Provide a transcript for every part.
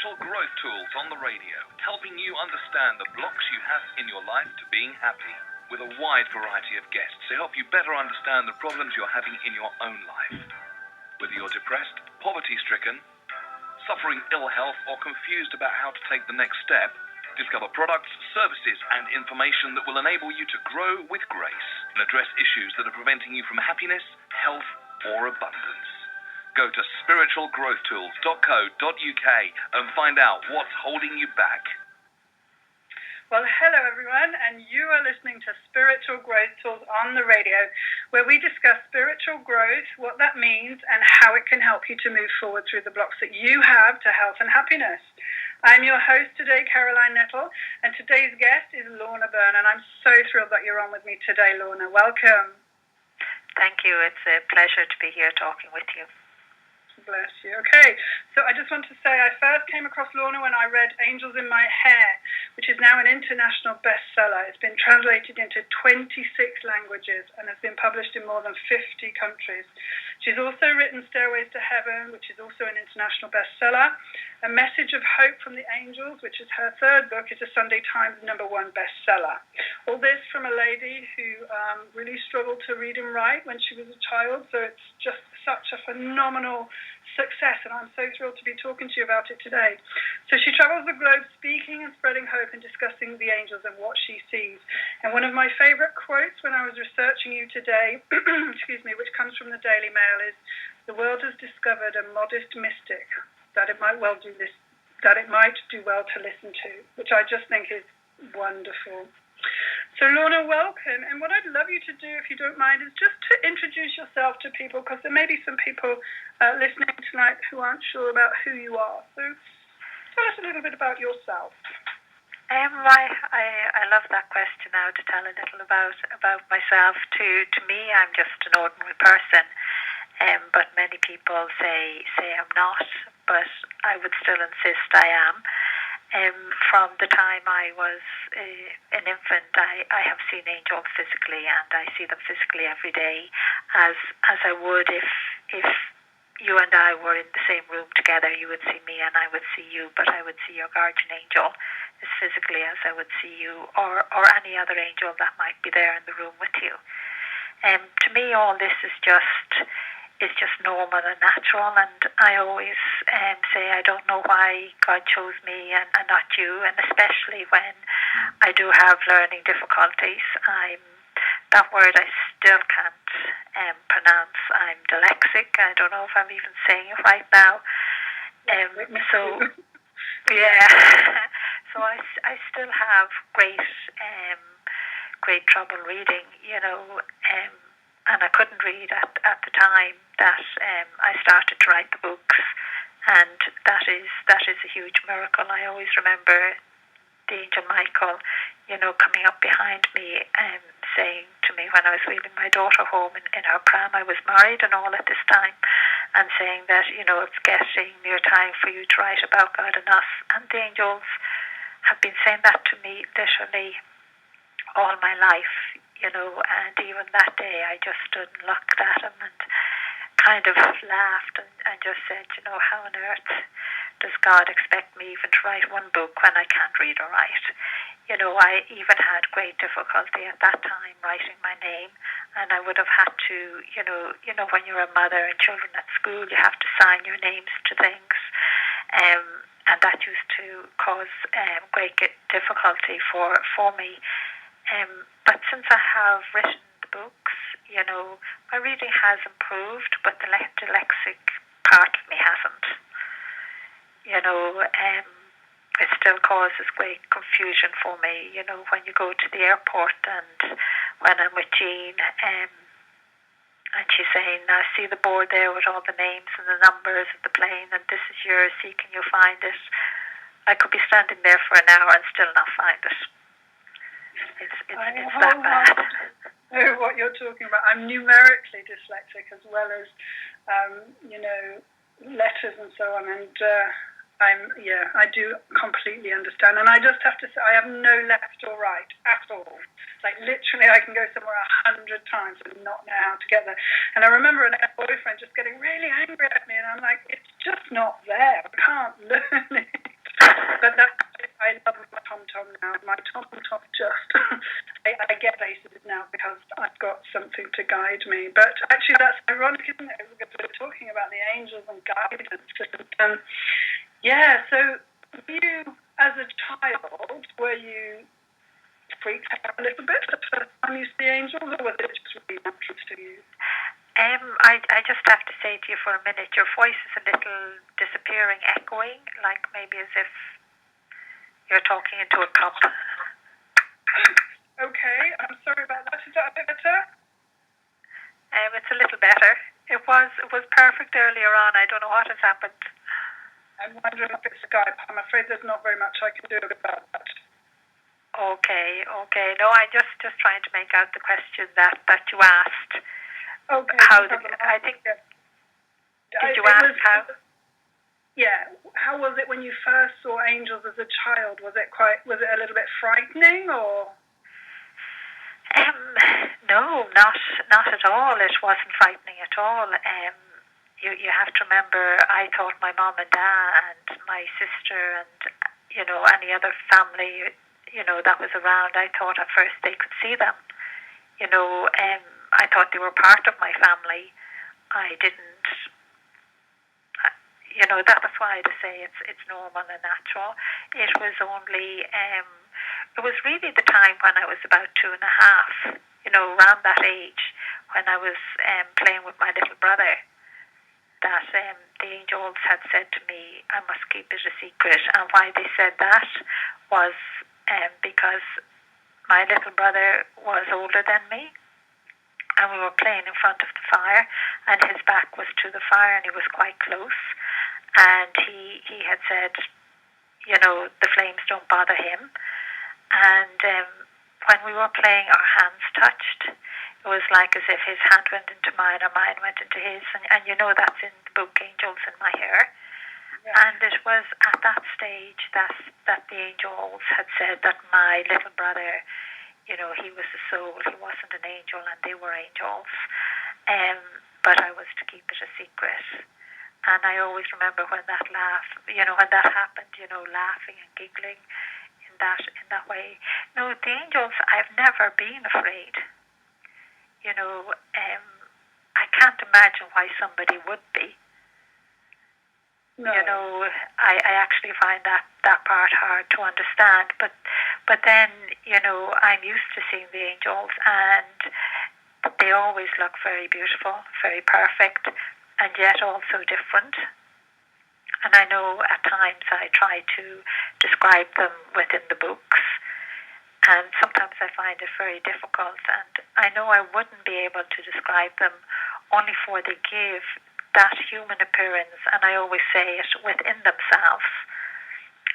Spiritual Growth Tools on the radio, helping you understand the blocks you have in your life to being happy, with a wide variety of guests to help you better understand the problems you're having in your own life. Whether you're depressed, poverty-stricken, suffering ill health, or confused about how to take the next step, discover products, services, and information that will enable you to grow with grace and address issues that are preventing you from happiness, health, or abundance. Go to spiritualgrowthtools.co.uk and find out what's holding you back. Well, hello everyone, and you are listening to Spiritual Growth Tools on the radio, where we discuss spiritual growth, what that means, and how it can help you to move forward through the blocks that you have to health and happiness. I'm your host today, Caroline Nettle, and today's guest is Lorna Byrne, and I'm so thrilled that you're on with me today, Lorna. Welcome. Thank you. It's a pleasure to be here talking with you. Bless you. Okay, so I just want to say I first came across Lorna when I read Angels in My Hair, which is now an international bestseller. It's been translated into 26 languages and has been published in more than 50 countries. She's also written Stairways to Heaven, which is also an international bestseller. A Message of Hope from the Angels, which is her third book, is a Sunday Times #1 bestseller. All this from a lady who really struggled to read and write when she was a child, so it's just such a phenomenal success, and I'm so thrilled to be talking to you about it today. So she travels the globe speaking and spreading hope and discussing the angels and what she sees. And one of my favorite quotes when I was researching you today, which comes from the Daily Mail, is, "The world has discovered a modest mystic that it might do well to listen to," which I just think is wonderful. So Lorna, welcome. And what I'd love you to do, if you don't mind, is just to introduce yourself to people, because there may be some people listening tonight who aren't sure about who you are. So tell us a little bit about yourself. I love that question now, to tell a little about myself. To me, I'm just an ordinary person, but many people say I'm not, but I would still insist I am. From the time I was an infant, I have seen angels physically, and I see them physically every day, as I would if you and I were in the same room together. You would see me and I would see you, but I would see your guardian angel as physically as I would see you, or any other angel that might be there in the room with you. To me, all this is just normal and natural, and I always say I don't know why God chose me and not you, and especially when I do have learning difficulties. That word I still can't pronounce. I'm dyslexic. I don't know if I'm even saying it right now. So I still have great trouble reading, and I couldn't read at the time that I started to write the books, and that is a huge miracle. I always remember the angel Michael, coming up behind me and saying to me when I was wheeling my daughter home in her pram. I was married and all at this time, and saying that, it's getting near time for you to write about God and us. And the angels have been saying that to me literally all my life, and even that day I just stood and looked at him and kind of laughed and just said, how on earth does God expect me even to write one book when I can't read or write? I even had great difficulty at that time writing my name, and I would have had to, when you're a mother and children at school, you have to sign your names to things, and that used to cause great difficulty for me. But since I have written the books, my reading has improved, but the dyslexic part of me hasn't. It still causes great confusion for me, when you go to the airport and when I'm with Jean, and she's saying, "I see the board there with all the names and the numbers of the plane, and this is yours, see can you find it?" I could be standing there for an hour and still not find it. It's that bad. I know what you're talking about. I'm numerically dyslexic as well as, letters and so on, and I do completely understand. And I just have to say, I have no left or right at all. Like literally, I can go somewhere 100 times and not know how to get there. And I remember an ex-boyfriend just getting really angry at me, and I'm like, it's just not there. I can't learn it. But I love my tom-tom now. My tom-tom just, I get laces now because I've got something to guide me. But actually that's ironic, isn't it? Because we're talking about the angels and guidance. And, so you, as a child, were you freaked out a little bit the first time you see angels, or was it just really natural to you? I just have to say to you for a minute, your voice is a little disappearing, echoing, like maybe as if you're talking into a cup. Okay, I'm sorry about that. Is that a bit better? It's a little better. It was perfect earlier on. I don't know what has happened. I'm wondering if it's Skype. I'm afraid there's not very much I can do about that. Okay. No, I just trying to make out the question that you asked. Okay. I think. Did you ask how? Yeah. How was it when you first saw angels as a child? Was it a little bit frightening, or? No, not at all. It wasn't frightening at all. You have to remember, I thought my mom and dad and my sister and any other family that was around, I thought at first they could see them. I thought they were part of my family. I didn't. That's why I say it's normal and natural. It was only. It was really the time when I was about 2.5. Around that age, when I was playing with my little brother, that the angels had said to me, I must keep it a secret. And why they said that was because my little brother was older than me, and we were playing in front of the fire, and his back was to the fire, and he was quite close. And he had said, the flames don't bother him. And when we were playing, our hands touched. It was like as if his hand went into mine or mine went into his. And that's in the book, Angels in My Hair. Yeah. And it was at that stage that the angels had said that my little brother, he was a soul. He wasn't an angel, and they were angels. But I was to keep it a secret. And I always remember when that happened, laughing and giggling in that way. No, the angels, I've never been afraid. I can't imagine why somebody would be. No. I actually find that part hard to understand. But then, I'm used to seeing the angels, and they always look very beautiful, very perfect, and yet also different. And I know at times I try to describe them within the books, and sometimes I find it very difficult. And I know I wouldn't be able to describe them, only for they give that human appearance, and I always say it, within themselves.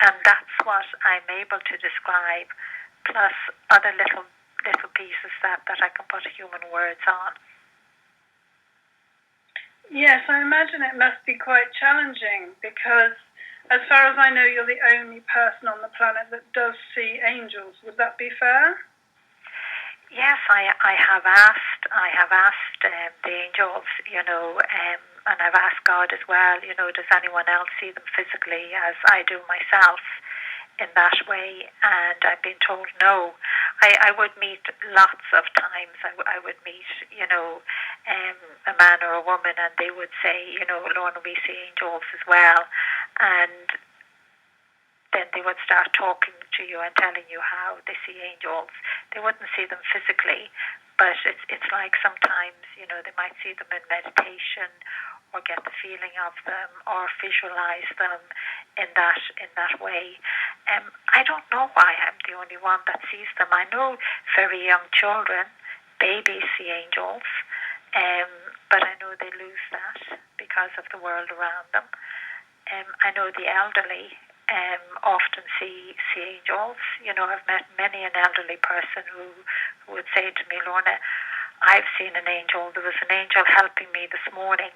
And that's what I'm able to describe, plus other little pieces that I can put human words on. Yes, I imagine it must be quite challenging because, as far as I know, you're the only person on the planet that does see angels. Would that be fair? Yes, I have asked the angels, and I've asked God as well, does anyone else see them physically as I do myself in that way? And I've been told no. I would meet lots of times. I would meet, a man or a woman, and they would say, Lorna, we see angels as well. And then they would start talking to you and telling you how they see angels. They wouldn't see them physically, but it's like sometimes, they might see them in meditation or get the feeling of them or visualize them in that way. I don't know why I'm the only one that sees them. I know very young children, babies see angels, but I know they lose that because of the world around them. I know the elderly often see angels. I've met many an elderly person who would say to me, Lorna, I've seen an angel. There was an angel helping me this morning.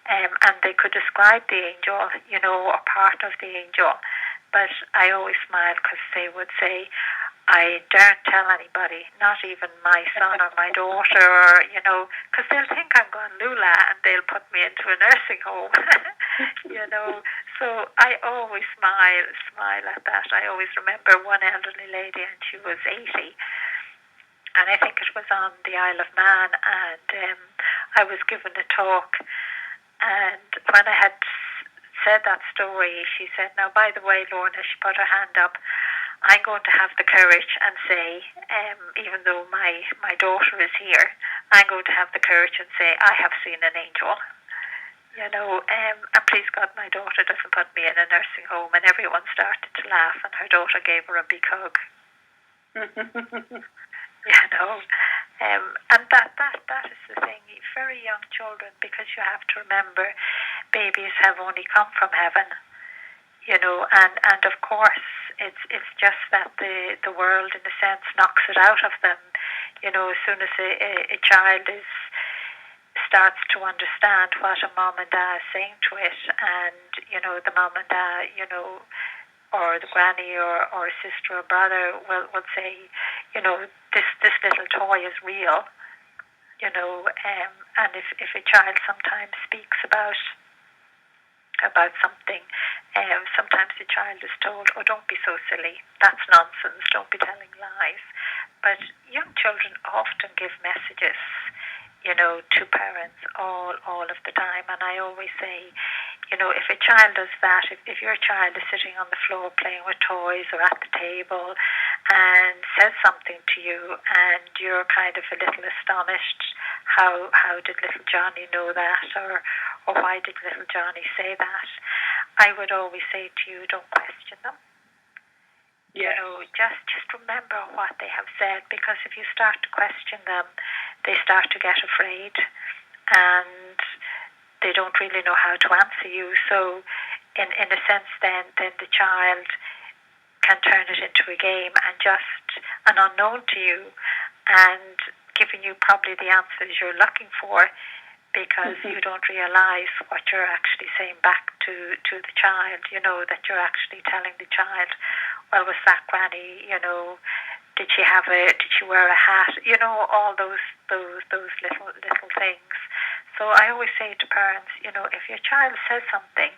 And they could describe the angel, or part of the angel. But I always smile because they would say, I daren't tell anybody, not even my son or my daughter, or, because they'll think I'm going Lula and they'll put me into a nursing home, So I always smile at that. I always remember one elderly lady, and she was 80, and I think it was on the Isle of Man, and I was given a talk, and when I had said that story, she said, "Now, by the way, Lorna," she put her hand up, "I'm going to have the courage and say, even though my daughter is here, I'm going to have the courage and say, I have seen an angel." And please God, my daughter doesn't put me in a nursing home. And everyone started to laugh, and her daughter gave her a big hug. And that is the thing. Very young children, because you have to remember, babies have only come from heaven. And of course, it's just that the world, in a sense, knocks it out of them. As soon as a child starts to understand what a mom and dad is saying to it, and the mom and dad, or the granny or a sister or brother will say, this little toy is real. And if a child sometimes speaks about something, sometimes the child is told, "Oh, don't be so silly. That's nonsense. Don't be telling lies." But young children often give messages, to parents all of the time. And I always say, if a child does that, if your child is sitting on the floor playing with toys or at the table and says something to you, and you're kind of a little astonished, how did little Johnny know that, or why did little Johnny say that? I would always say to you, don't question them. Yes. Just remember what they have said, because if you start to question them, they start to get afraid, and they don't really know how to answer you. So in a sense, then the child can turn it into a game and just an unknown to you, and giving you probably the answers you're looking for, because you don't realize what you're actually saying back to the child. That you're actually telling the child, "Well, was that granny? Did she wear a hat?" All those little things. So I always say to parents, if your child says something,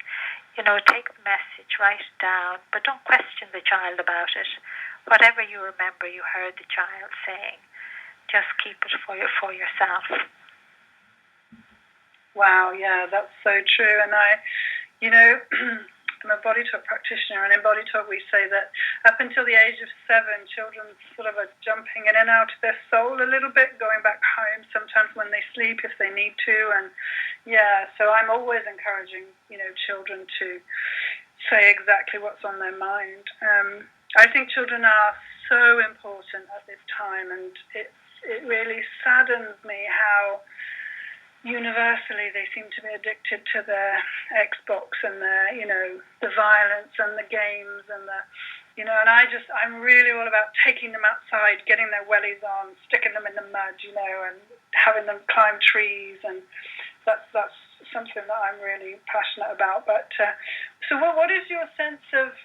take the message, write it down, but don't question the child about it. Whatever you remember you heard the child saying, just keep it for yourself. Wow, yeah, that's so true. And I'm a body talk practitioner, and in body talk we say that up until the age of 7, children sort of are jumping in and out of their soul a little bit, going back home sometimes when they sleep if they need to. And so I'm always encouraging, children to say exactly what's on their mind. I think children are so important at this time, and it really saddens me how universally they seem to be addicted to their Xbox and their, the violence and the games and and I'm really all about taking them outside, getting their wellies on, sticking them in the mud, and having them climb trees, and that's something that I'm really passionate about. But so what is your sense of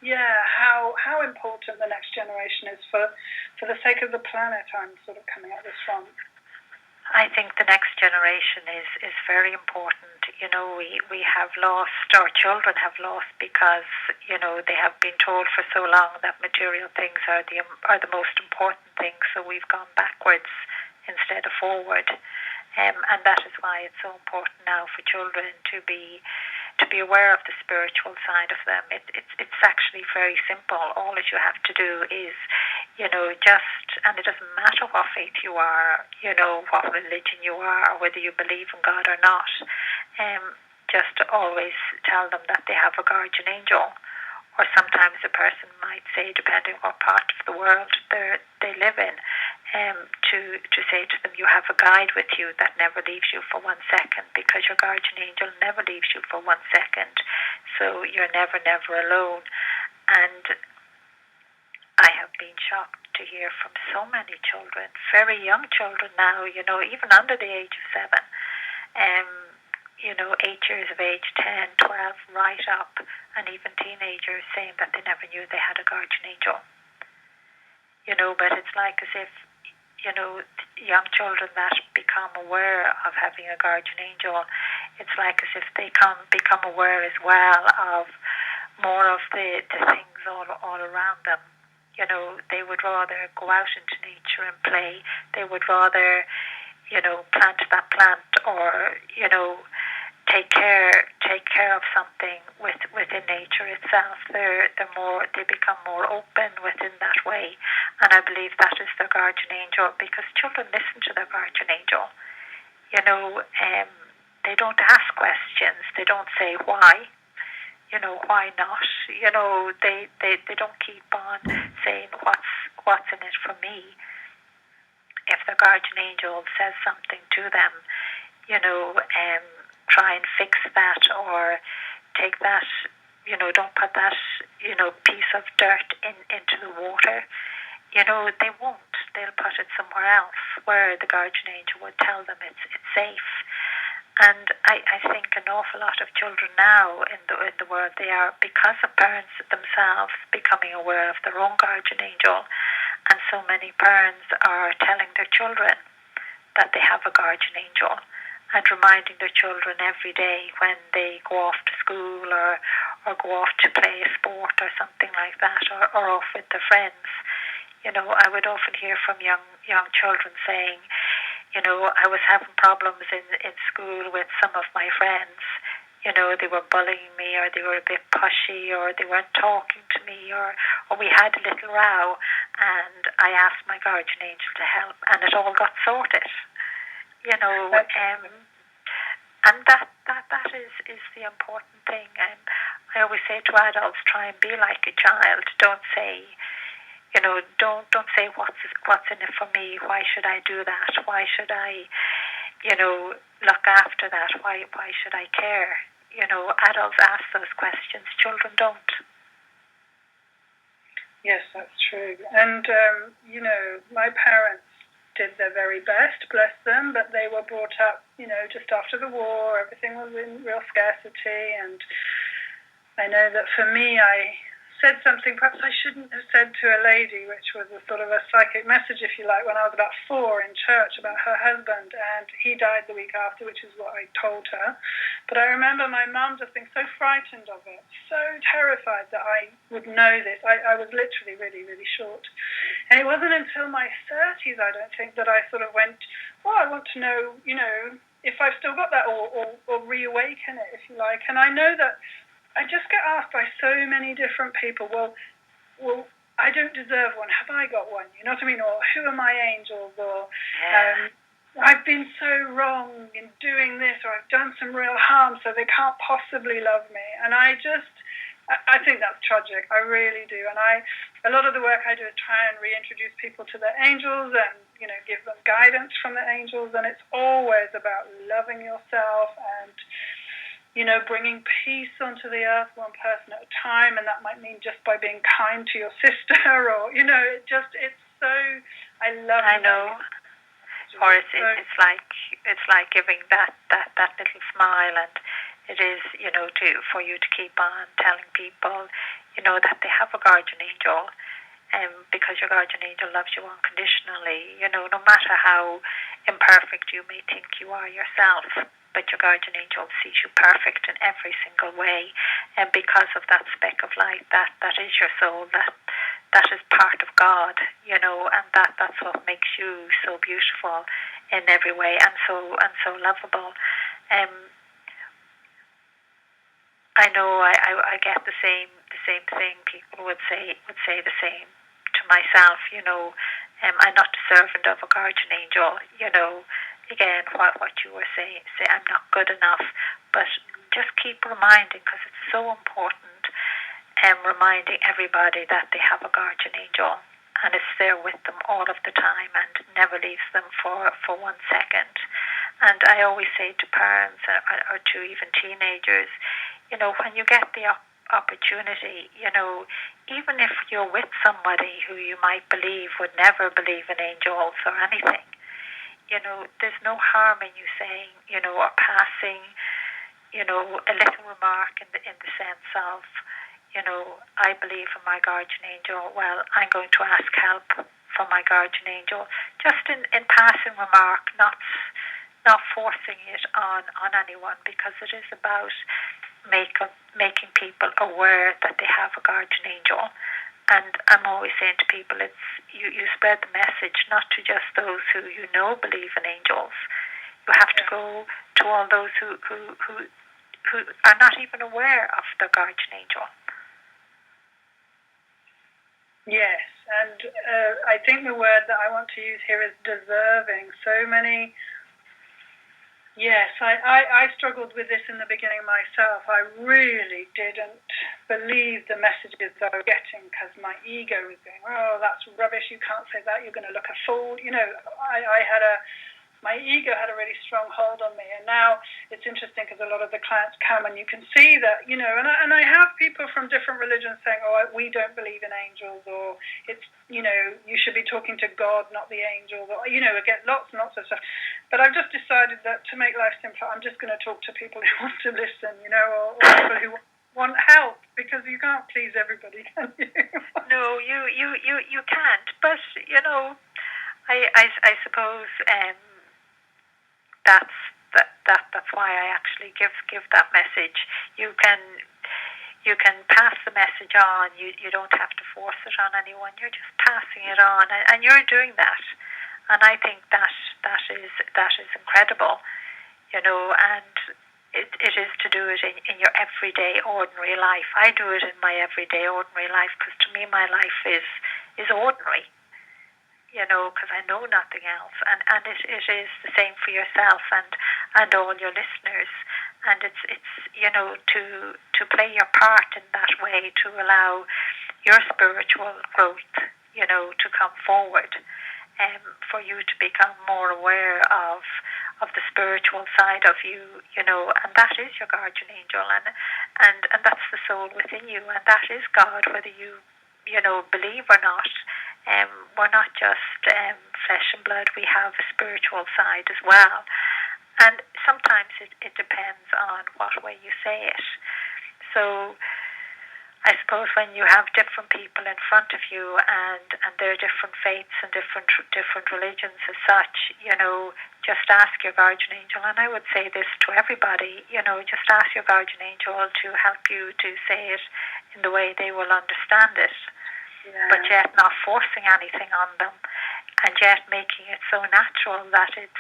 how important the next generation is for the sake of the planet? I'm sort of coming at this from. I think the next generation is very important. We have lost, our children have lost, because they have been told for so long that material things are the most important things. So we've gone backwards instead of forward, and that is why it's so important now for children to be aware of the spiritual side of them. It's actually very simple. All that you have to do is, and it doesn't matter what faith you are, what religion you are, or whether you believe in God or not, just to always tell them that they have a guardian angel. Or sometimes a person might say, depending on what part of the world they live in, to say to them, you have a guide with you that never leaves you for 1 second, because your guardian angel never leaves you for 1 second. So you're never alone. And I have been shocked to hear from so many children, very young children now, even under the age of 7, 8 years of age, 10, 12, right up, and even teenagers saying that they never knew they had a guardian angel. but it's like as if, young children that become aware of having a guardian angel, it's like as if they become aware as well of more of the things all around them. They would rather go out into nature and play. They would rather, plant that plant, or, take care of something within nature itself. They become more open within that way, and I believe that is their guardian angel, because children listen to their guardian angel. They don't ask questions. They don't say why. Why not? They don't keep on saying what's in it for me. If the guardian angel says something to them, try and fix that, or take that, don't put that, piece of dirt into the water. They won't. They'll put it somewhere else where the guardian angel would tell them it's safe. And I think an awful lot of children now in the world, they are, because of parents themselves becoming aware of their own guardian angel, and so many parents are telling their children that they have a guardian angel, and reminding their children every day when they go off to school, or go off to play a sport or something like that, or off with their friends. I would often hear from young children saying, I was having problems in school with some of my friends. They were bullying me, or they were a bit pushy, or they weren't talking to me, or we had a little row, and I asked my guardian angel to help, and it all got sorted. And that is the important thing. I always say to adults, try and be like a child. Don't say, don't say what's in it for me. Why should I do that? Why should I, look after that? Why should I care? Adults ask those questions. Children don't. Yes, that's true. And my parents did their very best, bless them, but they were brought up, just after the war. Everything was in real scarcity, and I know that for me, I said something perhaps I shouldn't have said to a lady, which was a sort of a psychic message, if you like, when I was about 4 in church, about her husband, and he died the week after, which is what I told her. But I remember my mum just being so frightened of it, so terrified that I would know this. I was literally really, really short. And it wasn't until my 30s, I don't think, that I sort of went, I want to know, if I've still got that, or reawaken it, if you like. And I know that I just get asked by so many different people, well, I don't deserve one. Have I got one? You know what I mean? Or who are my angels? Or I've been so wrong in doing this, or I've done some real harm, so they can't possibly love me. And I think that's tragic. I really do. And a lot of the work I do is try and reintroduce people to their angels, and give them guidance from the angels. And it's always about loving yourself and bringing peace onto the earth, one person at a time, and that might mean just by being kind to your sister, or it's so. I love. I know. Or it's like giving that little smile, and it is for you to keep on telling people that they have a guardian angel, because your guardian angel loves you unconditionally. No matter how imperfect you may think you are yourself. But your guardian angel sees you perfect in every single way, and because of that speck of light, that is your soul, that is part of God, and that's what makes you so beautiful in every way, and so lovable. I know I get the same thing. People would say the same to myself. I'm not deserving of a guardian angel. Again, what you were saying, say I'm not good enough, but just keep reminding, because it's so important, reminding everybody that they have a guardian angel, and it's there with them all of the time and never leaves them for 1 second. And I always say to parents, or to even teenagers, when you get the opportunity, even if you're with somebody who you might believe would never believe in angels or anything, there's no harm in you saying, or passing, a little remark in the sense of, I believe in my guardian angel. Well, I'm going to ask help from my guardian angel, just in passing remark, not forcing it on anyone, because it is about making people aware that they have a guardian angel. And I'm always saying to people, it's you spread the message not to just those who believe in angels. You have to go to all those who are not even aware of the guardian angel. Yes, and I think the word that I want to use here is deserving. So many. Yes, I struggled with this in the beginning myself. I really didn't believe the messages I was getting, because my ego was going, oh, that's rubbish, you can't say that, you're going to look a fool. My ego had a really strong hold on me. And now it's interesting, because a lot of the clients come and you can see that, and I have people from different religions saying, oh, we don't believe in angels, or it's, you should be talking to God, not the angels, or, I get lots and lots of stuff. But I've just decided that to make life simpler, I'm just going to talk to people who want to listen, or people who want help, because you can't please everybody, can you? No, you can't. But, I suppose that's why I actually give that message. You can pass the message on. You don't have to force it on anyone. You're just passing it on, and you're doing that. And I think that is incredible, and it is to do it in your everyday ordinary life. I do it in my everyday ordinary life, because to me my life is ordinary. Because I know nothing else, and it is the same for yourself and all your listeners, and it's to play your part in that way, to allow your spiritual growth, to come forward, for you to become more aware of the spiritual side of you, and that is your guardian angel, and that's the soul within you, and that is God, whether you believe or not. We're not just flesh and blood. We have a spiritual side as well. And sometimes it depends on what way you say it. So I suppose when you have different people in front of you, and there are different faiths and different religions as such, just ask your guardian angel. And I would say this to everybody, just ask your guardian angel to help you to say it in the way they will understand it. Yeah. But yet not forcing anything on them, and yet making it so natural that it's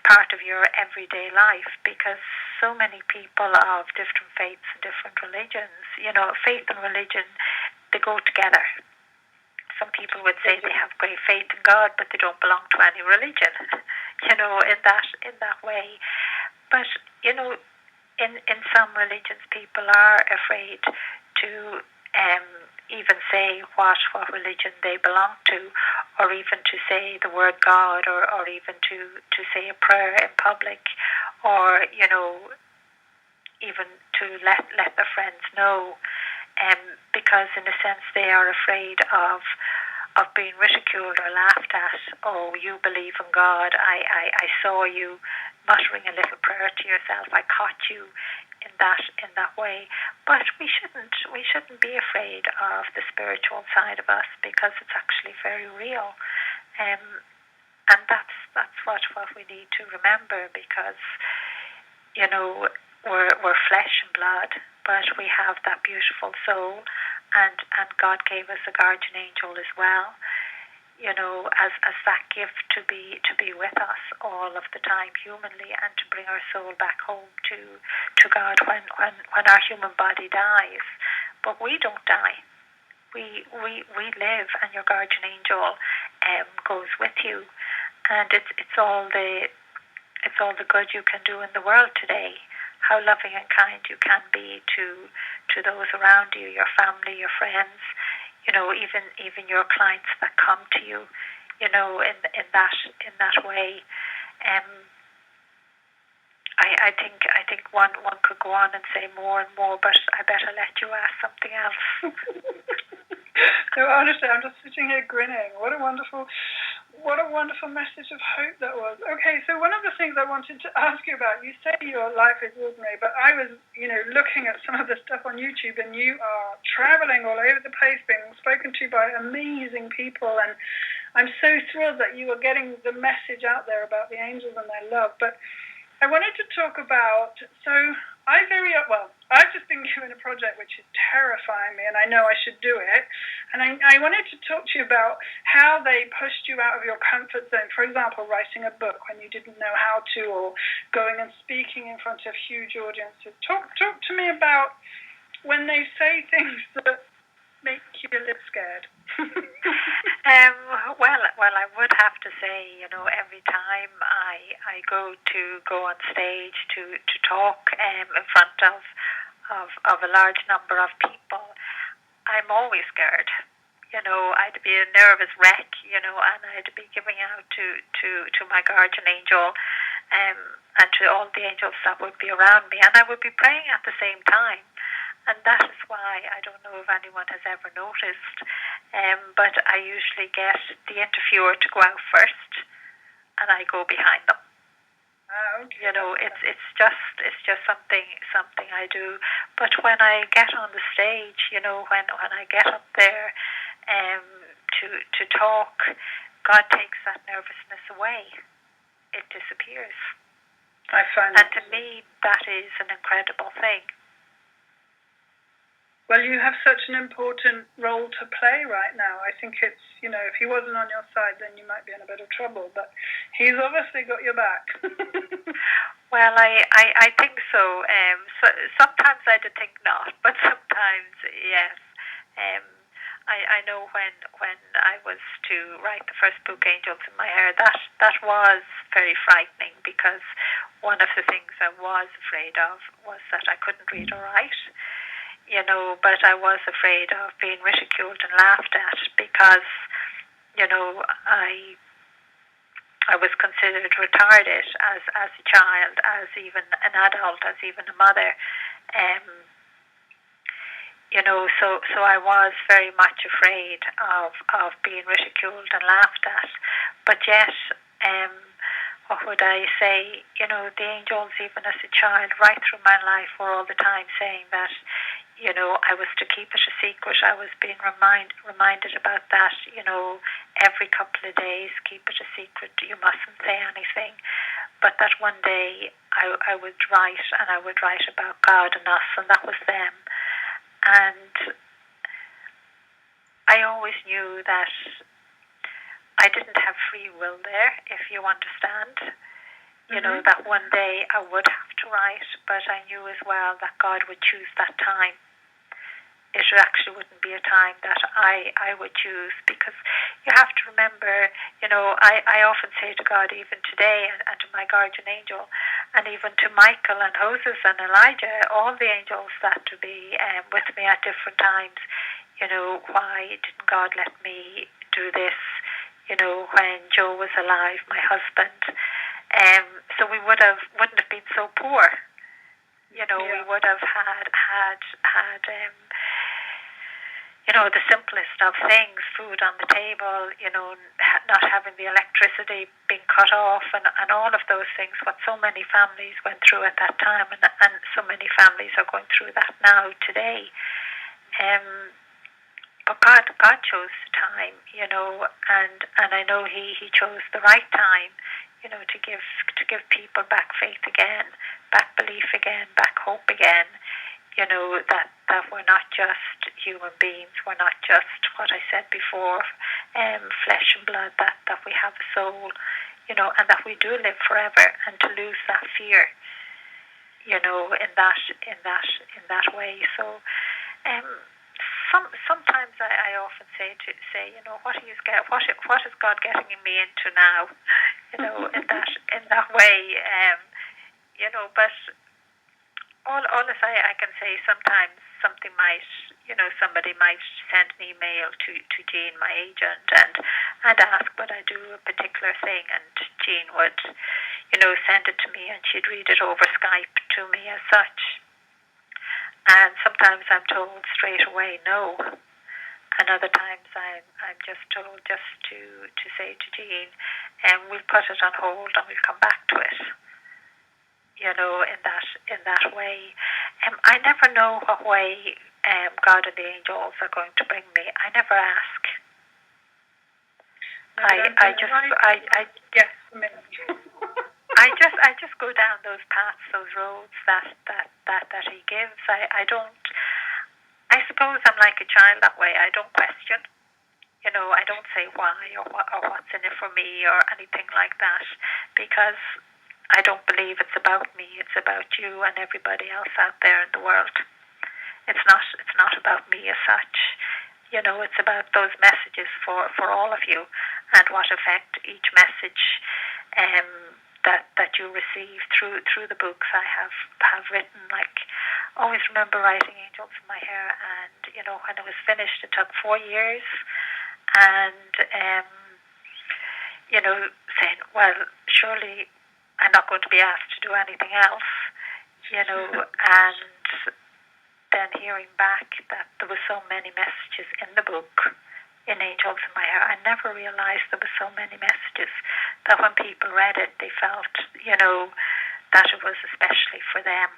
part of your everyday life, because so many people of different faiths and different religions, faith and religion, they go together. Some people would say they have great faith in God, but they don't belong to any religion, in that way. But, in some religions, people are afraid to even say what religion they belong to, or even to say the word God, or even to say a prayer in public, or even to let their friends know, because in a sense they are afraid of being ridiculed or laughed at. Oh, you believe in God, I saw you muttering a little prayer to yourself, I caught you in that way. But we shouldn't be afraid of the spiritual side of us, because it's actually very real, and that's what we need to remember, because we're flesh and blood, but we have that beautiful soul, and God gave us a guardian angel as well, as that gift to be with us all of the time humanly, and to bring our soul back home to God when our human body dies. But we don't die. We live, and your guardian angel goes with you, and it's all the good you can do in the world today. How loving and kind you can be to those around you, your family, your friends, even your clients that come to you, in that way. I think one could go on and say more and more, but I better let you ask something else. No, honestly, I'm just sitting here grinning. What what a wonderful message of hope that was. Okay, so one of the things I wanted to ask you about, you say your life is ordinary, but I was, looking at some of the stuff on YouTube, and you are traveling all over the place, being spoken to by amazing people, and I'm so thrilled that you are getting the message out there about the angels and their love. But I wanted to talk about, I've just been given a project which is terrifying me, and I know I should do it. And I wanted to talk to you about how they pushed you out of your comfort zone. For example, writing a book when you didn't know how to, or going and speaking in front of huge audiences. Talk to me about when they say things that make you a little scared. Well, I would have to say, every time I go on stage to talk in front of a large number of people, I'm always scared. I'd be a nervous wreck, and I'd be giving out to my guardian angel, and to all the angels that would be around me, and I would be praying at the same time. And that is why, I don't know if anyone has ever noticed, but I usually get the interviewer to go out first, and I go behind them. Okay. It's just something I do. But when I get on the stage, when I get up there to talk, God takes that nervousness away. It disappears. I find and to me, that is an incredible thing. Well, you have such an important role to play right now. I think it's, if he wasn't on your side, then you might be in a bit of trouble. But he's obviously got your back. Well, I think so. Sometimes I do think not, but sometimes, yes. I know when I was to write the first book, Angels in My Hair, that was very frightening, because one of the things I was afraid of was that I couldn't read or write. But I was afraid of being ridiculed and laughed at, because, I was considered retarded as a child, as even an adult, as even a mother. So I was very much afraid of being ridiculed and laughed at. But yet, what would I say? The angels, even as a child, right through my life, were all the time saying that, I was to keep it a secret. I was being reminded about that, every couple of days, keep it a secret. You mustn't say anything. But that one day I would write, and I would write about God and us, and that was them. And I always knew that I didn't have free will there, if you understand. That one day I would have to write, but I knew as well that God would choose that time. It actually wouldn't be a time that I would choose, because you have to remember, I often say to God, even today, and to my guardian angel, and even to Michael and Moses and Elijah, all the angels that to be with me at different times, why didn't God let me do this, when Joe was alive, my husband. So we wouldn't have been so poor. We would have had the simplest of things, food on the table, not having the electricity being cut off, and all of those things, what so many families went through at that time, and so many families are going through that now today. But God chose the time, and I know He chose the right time, to give people back faith again, back belief again, back hope again. That we're not just human beings, we're not just what I said before, flesh and blood. That we have a soul, and that we do live forever, and to lose that fear, in that way. So, sometimes I often say, what is God getting me into now? In that way, but all I can say, sometimes something might, somebody might send an email to Jean, my agent, and ask would I do a particular thing, and Jean would, send it to me, and she'd read it over Skype to me as such. And sometimes I'm told straight away no. and other times I'm just told just to say to Jean, we'll put it on hold and we'll come back to it. You know, in that way. I never know what way God and the angels are going to bring me. I never ask. Yes, I just go down those paths, those roads that He gives. I don't. I suppose I'm like a child that way. I don't question. You know, I don't say why or what's in it for me or anything like that, because I don't believe it's about me. It's about you and everybody else out there in the world. It's not about me as such. You know, it's about those messages for all of you, and what effect each message that you receive through the books I have written. Like, always remember writing Angels in My Hair, and you know, when it was finished, it took 4 years, and you know, saying, well, surely I'm not going to be asked to do anything else, you know, and then hearing back that there were so many messages in the book, in Angels in My Hair. I never realised there were so many messages, that when people read it, they felt, you know, that it was especially for them.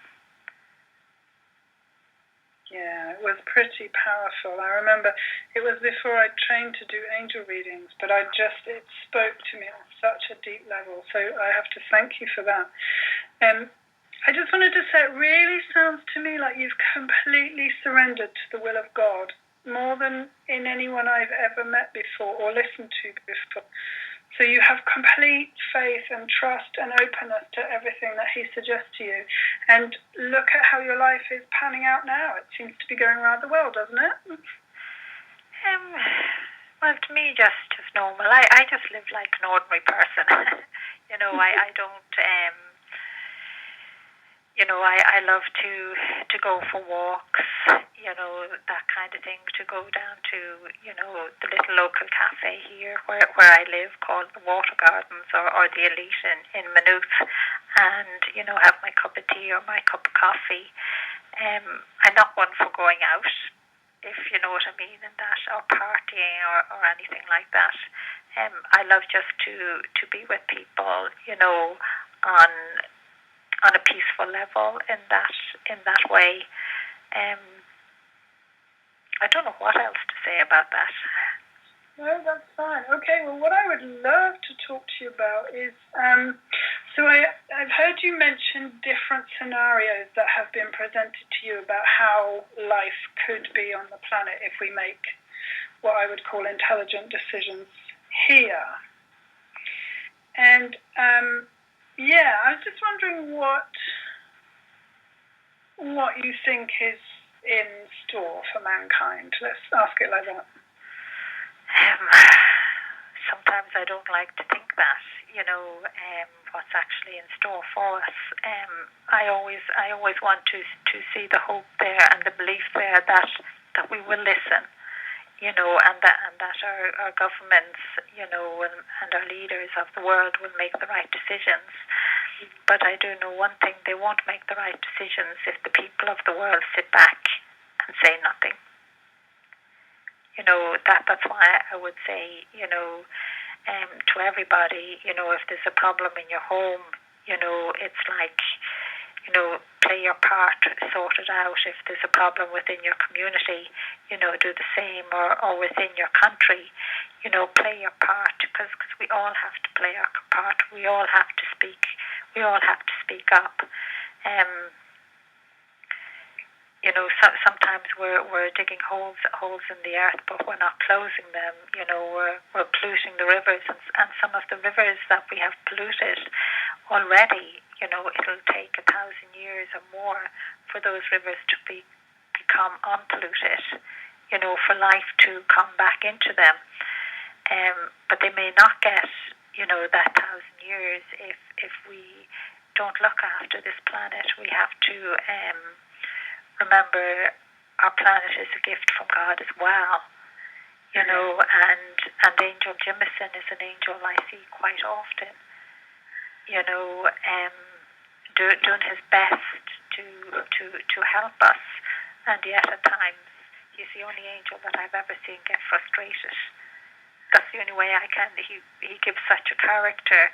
Yeah, it was pretty powerful. I remember it was before I trained to do angel readings, but it spoke to me on such a deep level. So I have to thank you for that. I just wanted to say, it really sounds to me like you've completely surrendered to the will of God, more than in anyone I've ever met before or listened to before. So you have complete faith and trust and openness to everything that He suggests to you. And look at how your life is panning out now. It seems to be going rather well, doesn't it? Well, to me, just normal. I just live like an ordinary person. You know, I don't... you know, I love to go for walks, you know, that kind of thing, to go down to, you know, the little local cafe here where I live, called the Water Gardens or the Elite in Maynooth, and, you know, have my cup of tea or my cup of coffee. I'm not one for going out, if you know what I mean, in that, or partying or anything like that. I love just to be with people, you know, on a peaceful level in that way. I don't know what else to say about that. No, that's fine. Okay, well, what I would love to talk to you about is, so I've heard you mention different scenarios that have been presented to you about how life could be on the planet if we make what I would call intelligent decisions here. And yeah, I was just wondering what you think is in store for mankind. Let's ask it like that. Sometimes I don't like to think that, you know, what's actually in store for us. I always want to see the hope there and the belief there that we will listen, you know, and that our governments, you know, and our leaders of the world will make the right decisions. But I do know one thing: they won't make the right decisions if the people of the world sit back and say nothing. You know, that's why I would say, you know, to everybody, you know, if there's a problem in your home, you know, it's like, you know, play your part, sort it out. If there's a problem within your community, you know, do the same, or within your country, you know, play your part, because we all have to play our part. We all have to speak. We all have to speak up. You know, sometimes we're digging holes in the earth, but we're not closing them. You know, we're polluting the rivers, and some of the rivers that we have polluted already, you know, it'll take 1,000 years or more for those rivers to become unpolluted, you know, for life to come back into them. But they may not get, you know, that 1,000 years if we don't look after this planet. We have to remember our planet is a gift from God as well, you know, and Angel Jimison is an angel I see quite often, you know, doing his best to help us, and yet at times he's the only angel that I've ever seen get frustrated. That's the only way I can. He gives such a character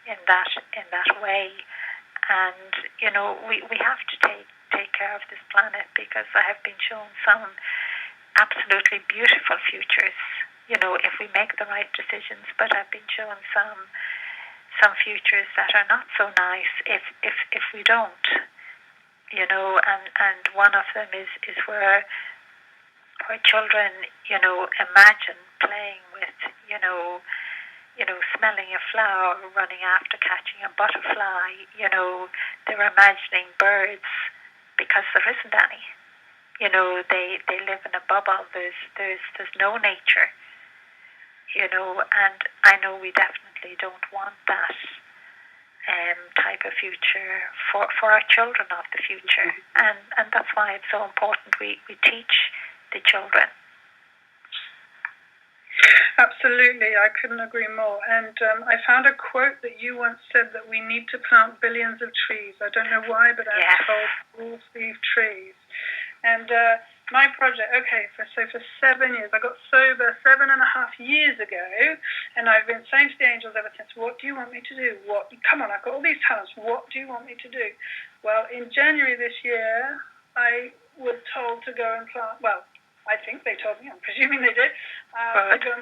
in that way, and we have to take care of this planet, because I have been shown some absolutely beautiful futures. If we make the right decisions, but I've been shown some futures that are not so nice if we don't. And one of them is where children, imagine playing with, smelling a flower, running after catching a butterfly. They're imagining birds because there isn't any. They live in a bubble. There's no nature. And I know we definitely don't want that type of future for our children of the future, and that's why it's so important we teach the children. Absolutely, I couldn't agree more. And I found a quote that you once said that we need to plant billions of trees. I don't know why, but I'm told all these trees. And my project, for 7 years, I got sober 7.5 years ago, and I've been saying to the angels ever since, what do you want me to do? Come on, I've got all these talents, what do you want me to do? Well, in January this year, I was told to go and plant, I think they told me, I'm presuming they did, to go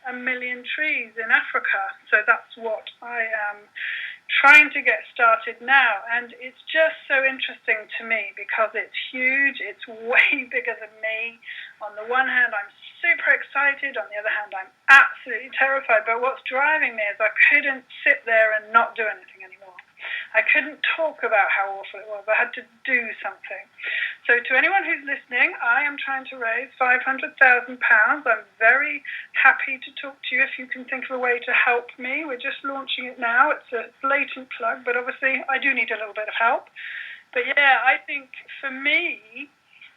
and 1 million trees in Africa. So that's what I am trying to get started now, and it's just so interesting to me because it's huge, it's way bigger than me. On the one hand, I'm super excited, on the other hand, I'm absolutely terrified, but what's driving me is I couldn't sit there and not do anything anymore. I couldn't talk about how awful it was. I had to do something. So to anyone who's listening, I am trying to raise £500,000. I'm very happy to talk to you if you can think of a way to help me. We're just launching it now. It's a blatant plug, but obviously I do need a little bit of help. But yeah, I think for me,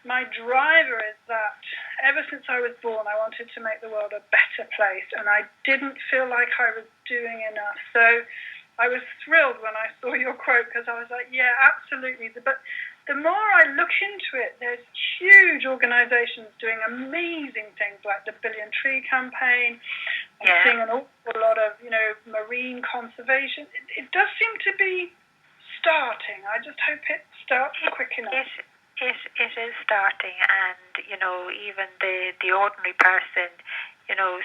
my driver is that ever since I was born, I wanted to make the world a better place, and I didn't feel like I was doing enough. So I was thrilled when I saw your quote, because I was like, yeah, absolutely. But the more I look into it, there's huge organizations doing amazing things like the Billion Tree Campaign. I'm seeing an awful lot of, marine conservation. It does seem to be starting. I just hope it starts quick enough. It is starting, and, even the ordinary person,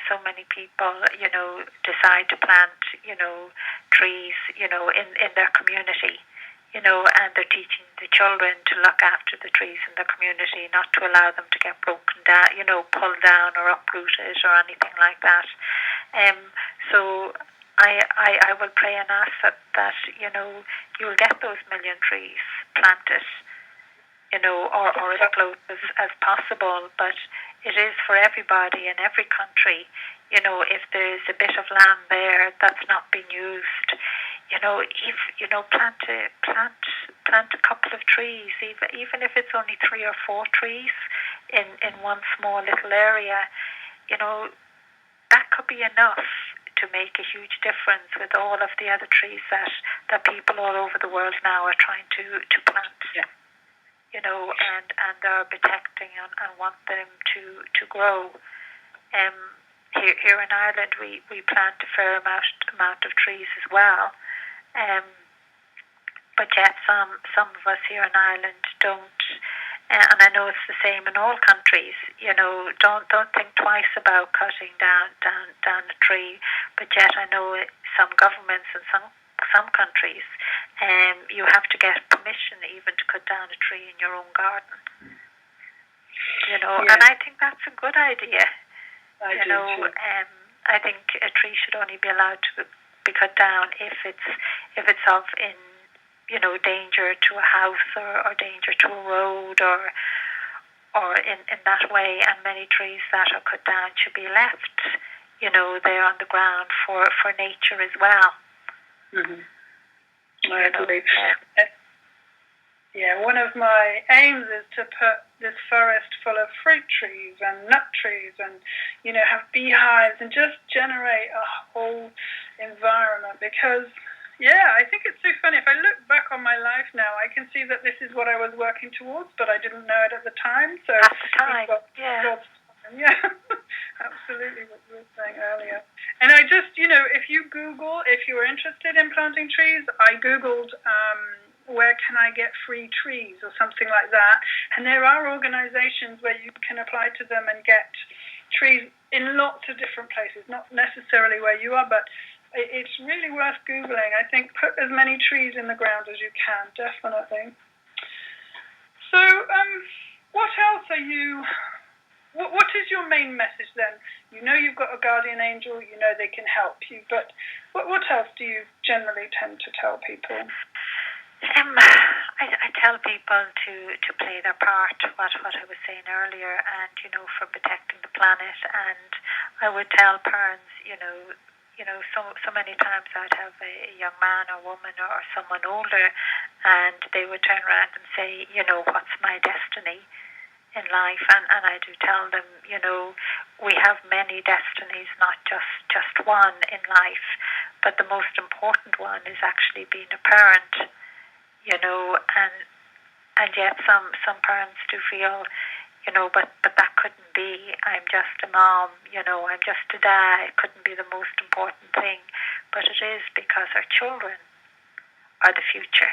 so many people, decide to plant, trees, in their community, and they're teaching the children to look after the trees in the community, not to allow them to get broken down, pulled down or uprooted or anything like that. So I will pray and ask that you'll get those 1 million trees planted, or as close as possible, but it is for everybody in every country. If there's a bit of land there that's not being used, plant a couple of trees, even if it's only 3 or 4 trees in one small little area, that could be enough to make a huge difference with all of the other trees that people all over the world now are trying to plant. And are protecting and want them to grow. Here in Ireland, we plant a fair amount of trees as well. But yet some of us here in Ireland don't, and I know it's the same in all countries. Don't think twice about cutting down a tree. But yet I know some governments and some countries, you have to get permission even to cut down a tree in your own garden. And I think that's a good idea. I do too. I think a tree should only be allowed to be cut down if it's of danger to a house or danger to a road or in that way. And many trees that are cut down should be left, there on the ground for nature as well. Mm-hmm. I agree. One of my aims is to put this forest full of fruit trees and nut trees and, have beehives and just generate a whole environment, because, Yeah, I think it's so funny. If I look back on my life now, I can see that this is what I was working towards, but I didn't know it at the time. So At the time, yeah. Yeah, absolutely what you were saying earlier. And I just, if you Google, if you're interested in planting trees, I Googled where can I get free trees or something like that. And there are organizations where you can apply to them and get trees in lots of different places, not necessarily where you are, but it's really worth Googling. I think put as many trees in the ground as you can, definitely. So, what else are you... What is your main message then? You know you've got a guardian angel, you know they can help you, but what else do you generally tend to tell people? I tell people to play their part, what I was saying earlier, and, for protecting the planet. And I would tell parents, so many times I'd have a young man or woman or someone older, and they would turn around and say, what's my destiny in life? And I do tell them, we have many destinies, not just one in life, but the most important one is actually being a parent, and yet some parents do feel, but that couldn't be. I'm just a mom, I'm just a dad. It couldn't be the most important thing, but it is, because our children are the future.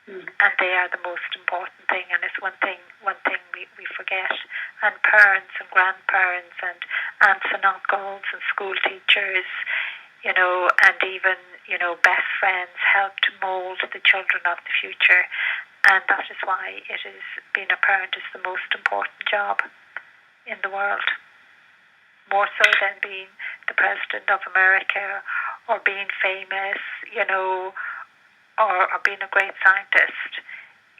And they are the most important thing, and it's one thing we forget. And parents and grandparents and aunts and uncles and school teachers, and even, best friends help to mould the children of the future. And that is why being a parent is the most important job in the world. More so than being the President of America or being famous, or being a great scientist.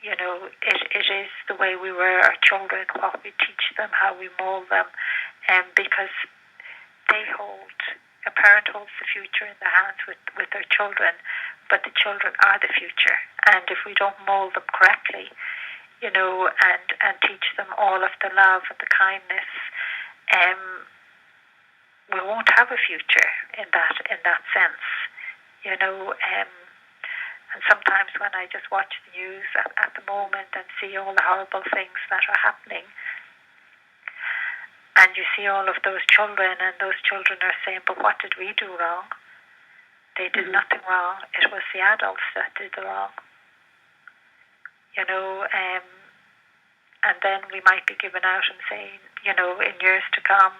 It is the way we rear our children, what we teach them, how we mold them, because a parent holds the future in their hands with their children, but the children are the future. And if we don't mold them correctly, and teach them all of the love and the kindness, we won't have a future in that sense, And sometimes when I just watch the news at the moment and see all the horrible things that are happening, and you see all of those children, and those children are saying, but what did we do wrong? They did nothing wrong. It was the adults that did the wrong. And then we might be given out and saying, in years to come,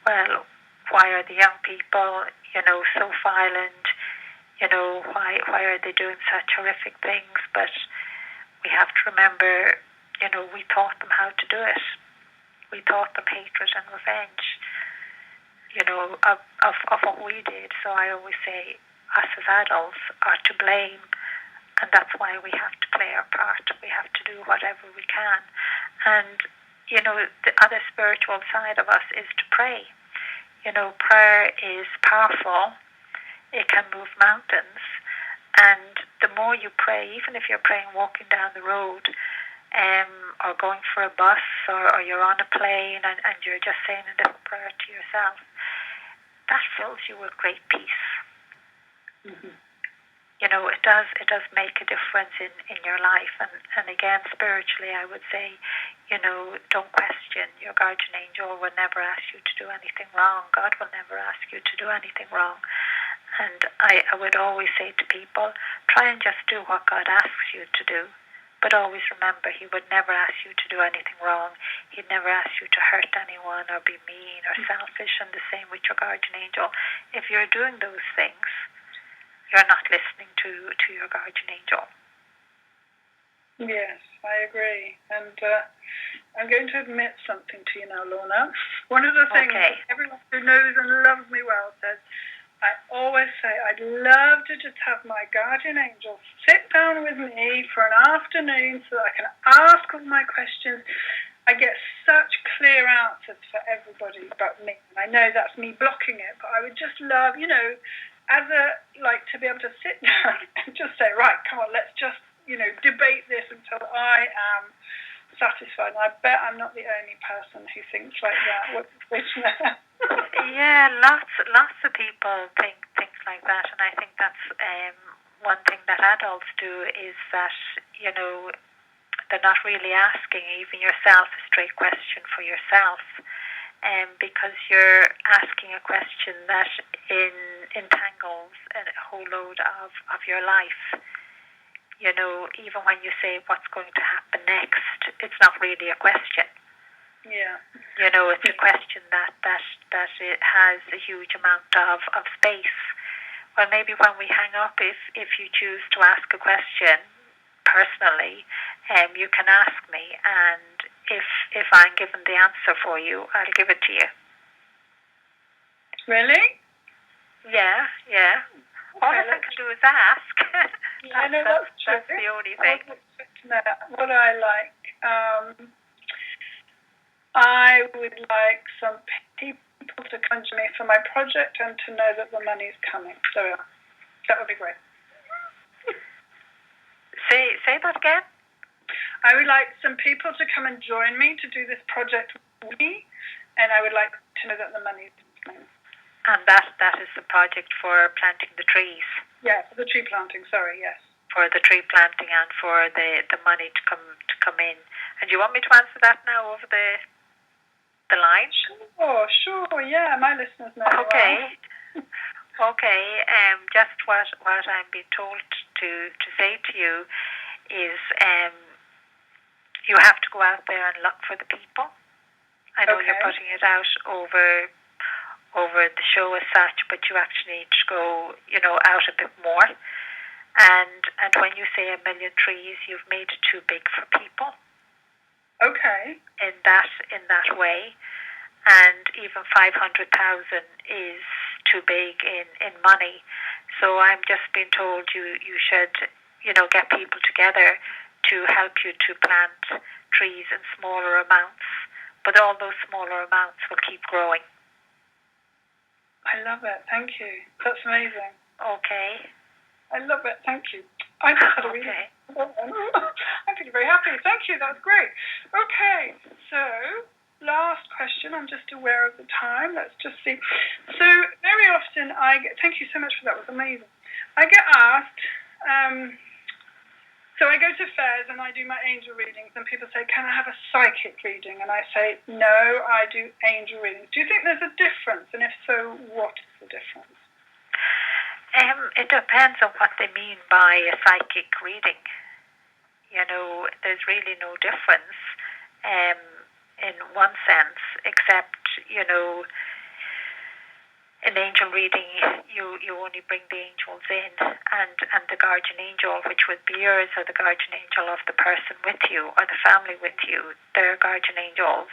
well, why are the young people, so violent? Why are they doing such horrific things? But we have to remember, we taught them how to do it. We taught them hatred and revenge, of what we did. So I always say, us as adults are to blame, and that's why we have to play our part. We have to do whatever we can. And, the other spiritual side of us is to pray. Prayer is powerful. It can move mountains. And the more you pray, even if you're praying walking down the road, or going for a bus, or you're on a plane and you're just saying a little prayer to yourself, that fills you with great peace. Mm-hmm. It does make a difference in your life. And again, spiritually, I would say, don't question. Your guardian angel will never ask you to do anything wrong. God will never ask you to do anything wrong. And I would always say to people, try and just do what God asks you to do. But always remember, He would never ask you to do anything wrong. He'd never ask you to hurt anyone or be mean or selfish. And the same with your guardian angel. If you're doing those things, you're not listening to your guardian angel. Yes, I agree. And I'm going to admit something to you now, Lorna. One of the things that everyone who knows and loves me well says, I always say I'd love to just have my guardian angel sit down with me for an afternoon so that I can ask all my questions. I get such clear answers for everybody but me. And I know that's me blocking it, but I would just love, to be able to sit down and just say, right, come on, let's just, debate this until I am satisfied. And I bet I'm not the only person who thinks like that. What's the situation there? Yeah, lots of people think things like that, and I think that's one thing that adults do is that, you know, they're not really asking even yourself a straight question for yourself, because you're asking a question that entangles a whole load of your life. You know, even when you say what's going to happen next, it's not really a question. Yeah. You know, it's a question that it has a huge amount of space. Well, maybe when we hang up, if you choose to ask a question personally, you can ask me, and if I'm given the answer for you, I'll give it to you. Really? Yeah. All I can do is ask. Yeah, that's true. That's the only thing. What I like, I would like some people to come to me for my project and to know that the money's coming. So that would be great. Say that again? I would like some people to come and join me to do this project with me, and I would like to know that the money's coming. And that is the project for planting the trees? Yeah, for the tree planting, sorry, yes. For the tree planting and for the money to come in. And do you want me to answer that now over the line? Sure, yeah, my listeners know. Okay. Okay, just what I'm being told to say to you is you have to go out there and look for the people. I know you're putting it out over the show as such, but you actually need to go, you know, out a bit more. And when you say 1 million trees, you've made it too big for people. Okay. In that way. And even 500,000 is too big in money. So I'm just being told you should, you know, get people together to help you to plant trees in smaller amounts. But all those smaller amounts will keep growing. I love it. Thank you. That's amazing. Okay. I love it. Thank you. I just had a reading. I'm feeling very happy. Thank you. That was great. Okay. So, last question. I'm just aware of the time. Let's just see. So, very often thank you so much for that. It was amazing. I get asked, so I go to fairs and I do my angel readings, and people say, can I have a psychic reading? And I say, no, I do angel readings. Do you think there's a difference? And if so, what is the difference? It depends on what they mean by a psychic reading. You know, there's really no difference in one sense, except, you know, in angel reading, you only bring the angels in, and the guardian angel, which would be yours, or the guardian angel of the person with you, or the family with you, their guardian angels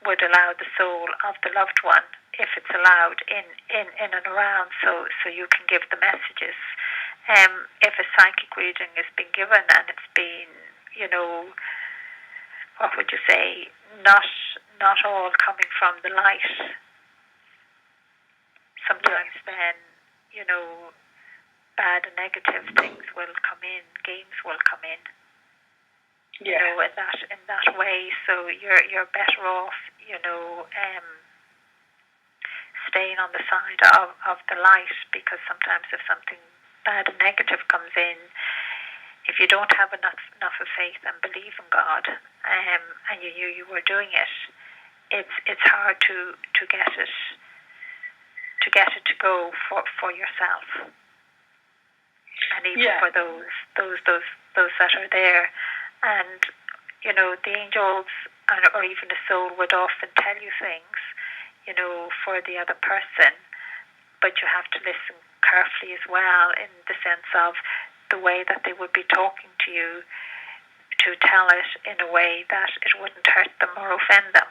would allow the soul of the loved one, if it's allowed, in and around, so you can give the messages. If a psychic reading has been given and it's been, you know, what would you say, not all coming from the light, sometimes then, you know, bad and negative things will come in, games will come in. You know, in that way. So you're better off, you know, staying on the side of the light, because sometimes if something bad and negative comes in, if you don't have enough of faith and believe in God, and you knew you were doing it, it's hard to get it to go for yourself, and even for those that are there. And, you know, the angels or even the soul would often tell you things, you know, for the other person, but you have to listen carefully as well, in the sense of the way that they would be talking to you, to tell it in a way that it wouldn't hurt them or offend them.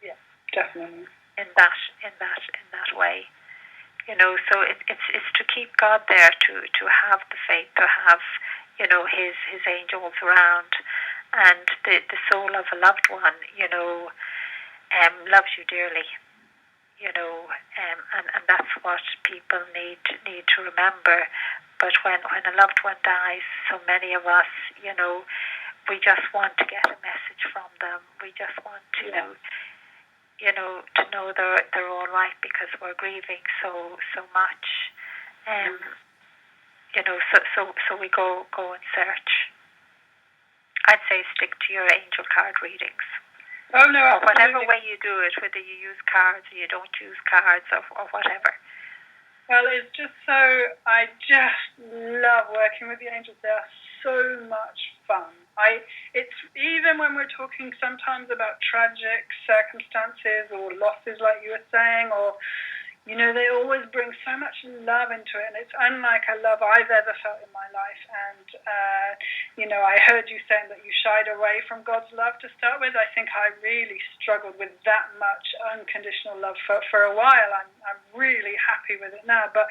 Yeah, definitely. In that way. You know, so it's to keep God there, to have the faith, to have, you know, his angels around, and the soul of a loved one, you know, loves you dearly, you know, and that's what people need to remember. But when a loved one dies, so many of us, you know, we just want to get a message from them. We just want to, to know they're all right, because we're grieving so much. So we go and search. I'd say stick to your angel card readings. Oh no, or whatever way you do it, whether you use cards or you don't use cards or whatever. Well, it's just I just love working with the angels. They are so much fun. It's even when we're talking sometimes about tragic circumstances or losses, like you were saying, or they always bring so much love into it, and it's unlike a love I've ever felt in my life. And I heard you saying that you shied away from God's love to start with. I think I really struggled with that much unconditional love for a while. I'm really happy with it now. But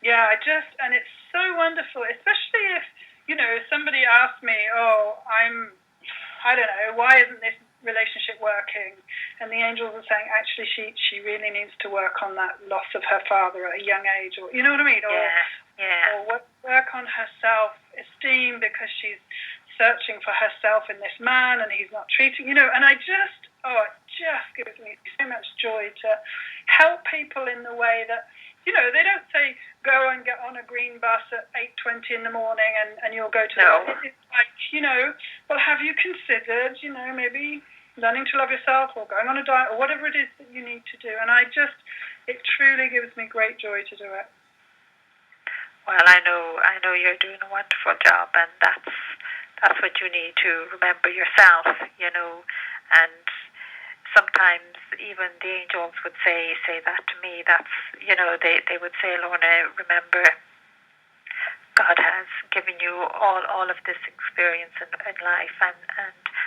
yeah, and it's so wonderful, especially if somebody asked me, I don't know, why isn't this relationship working? And the angels are saying, actually, she really needs to work on that loss of her father at a young age, or you know what I mean? Or work on her self-esteem, because she's searching for herself in this man and he's not treating, and it just gives me so much joy to help people in the way that, they don't say go and get on a green bus at 8:20 in the morning and you'll go to it's like, well, have you considered, maybe learning to love yourself or going on a diet or whatever it is that you need to do. And it truly gives me great joy to do it. Well, I know you're doing a wonderful job, and that's what you need to remember yourself, and sometimes even the angels would say that to me. That's, they would say, Lorna, remember, God has given you all of this experience in life, and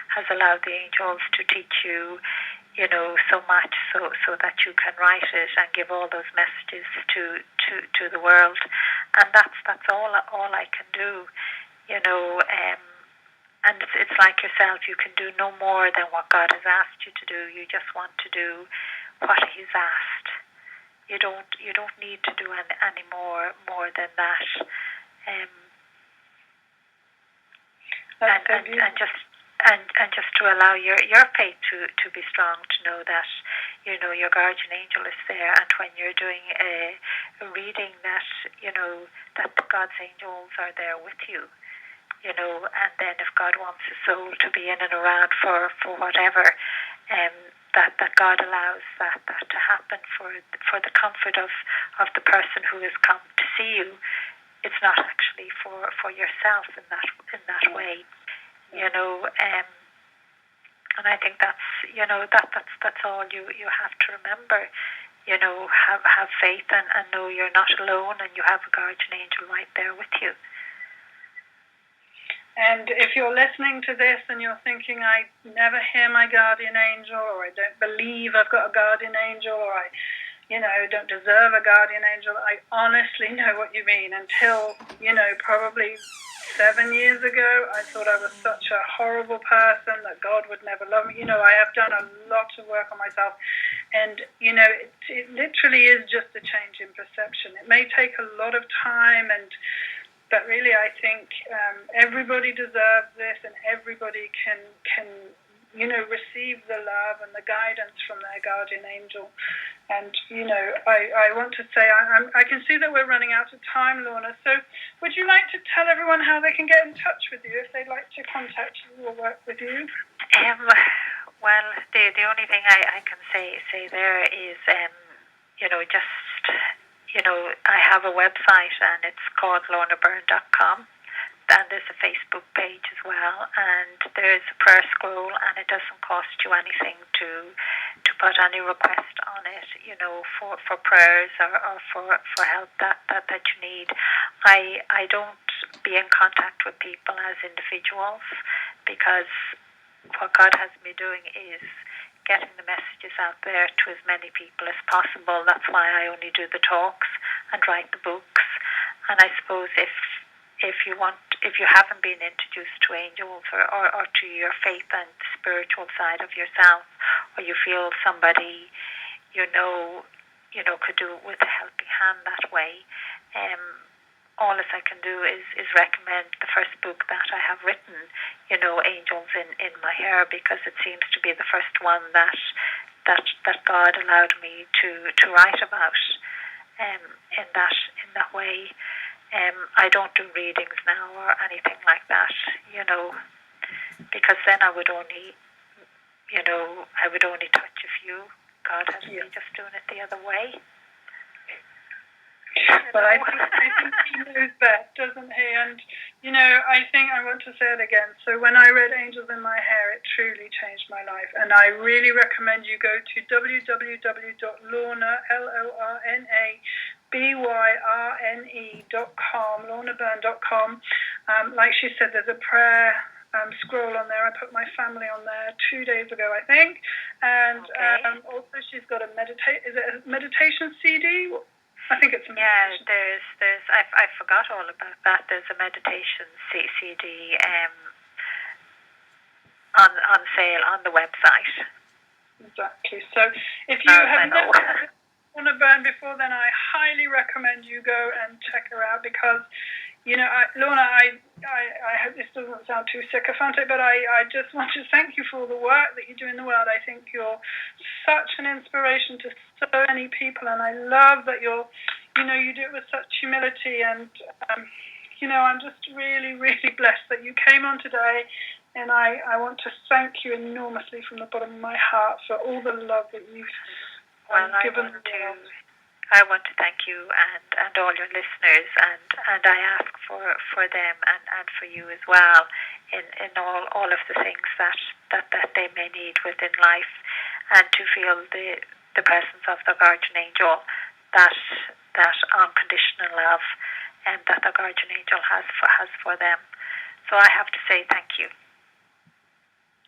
has allowed the angels to teach you, so much, so that you can write it and give all those messages to the world. And that's all I can do, and it's like yourself, you can do no more than what God has asked you to do. You just want to do what He's asked. You don't need to do any more than that. And just to allow your faith to be strong, to know that your guardian angel is there, and when you're doing a reading, that that God's angels are there with you. And then if God wants a soul to be in and around for whatever, that God allows that to happen for the comfort of the person who has come to see you. It's not actually for yourself in that way, and I think that's that's all you have to remember. Have faith and know you're not alone, and you have a guardian angel right there with you. And if you're listening to this and you're thinking, I never hear my guardian angel, or I don't believe I've got a guardian angel, or I don't deserve a guardian angel, I honestly know what you mean. Until, probably 7 years ago, I thought I was such a horrible person, that God would never love me. I have done a lot of work on myself. And, it literally is just a change in perception. It may take a lot of time, but really, I think everybody deserves this, and everybody can receive the love and the guidance from their guardian angel. And I want to say I can see that we're running out of time, Lorna. So, would you like to tell everyone how they can get in touch with you if they'd like to contact you or work with you? Well, the only thing I can say there is I have a website, and it's called LornaByrne.com. And there's a Facebook page as well, and there's a prayer scroll, and it doesn't cost you anything to put any request on it, for prayers or for help that you need. I don't be in contact with people as individuals, because what God has me doing is getting the messages out there to as many people as possible. That's why I only do the talks and write the books. And I suppose if you haven't been introduced to angels or to your faith and spiritual side of yourself, or you feel somebody could do it with a helping hand that way, all as I can do is recommend the first book that I have written, Angels in My Hair, because it seems to be the first one that God allowed me to write about in that way. I don't do readings now or anything like that, because then I would only touch a few. God has me just doing it the other way. But I think he knows best, doesn't he? And, I think I want to say it again. So when I read Angels in My Hair, it truly changed my life. And I really recommend you go to lornabyrne.com. Like she said, there's a prayer scroll on there. I put my family on there 2 days ago, I think. And also she's got is it a meditation CD? I think it's a meditation. There's I forgot all about that. There's a meditation CD on sale on the website. Exactly. So if you have never heard Lorna Byrne before, then I highly recommend you go and check her out, because Lorna, I hope this doesn't sound too sycophantic, but I just want to thank you for all the work that you do in the world. I think you're such an inspiration to so many people, and I love that you do it with such humility, and I'm just really, really blessed that you came on today, and I want to thank you enormously from the bottom of my heart for all the love that you've given the world. I want to thank you and all your listeners, and I ask for them and for you as well in all of the things that they may need within life, and to feel the presence of the guardian angel, that unconditional love, and that the guardian angel has for them. So I have to say thank you.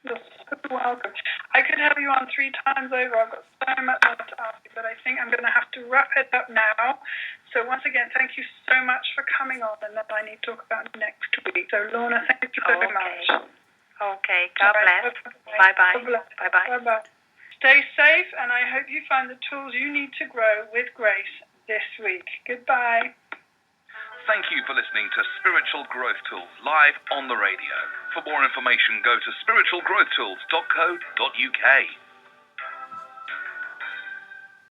You're so welcome. I could have you on 3 times over. I've got so much more to ask you, but I think I'm going to have to wrap it up now. So once again, thank you so much for coming on, and that I need to talk about next week. So Lorna, thank you so much. Okay. God bless. Bye-bye. Bye-bye. Bye-bye. Stay safe, and I hope you find the tools you need to grow with grace this week. Goodbye. Thank you for listening to Spiritual Growth Tools live on the radio. For more information, go to spiritualgrowthtools.co.uk.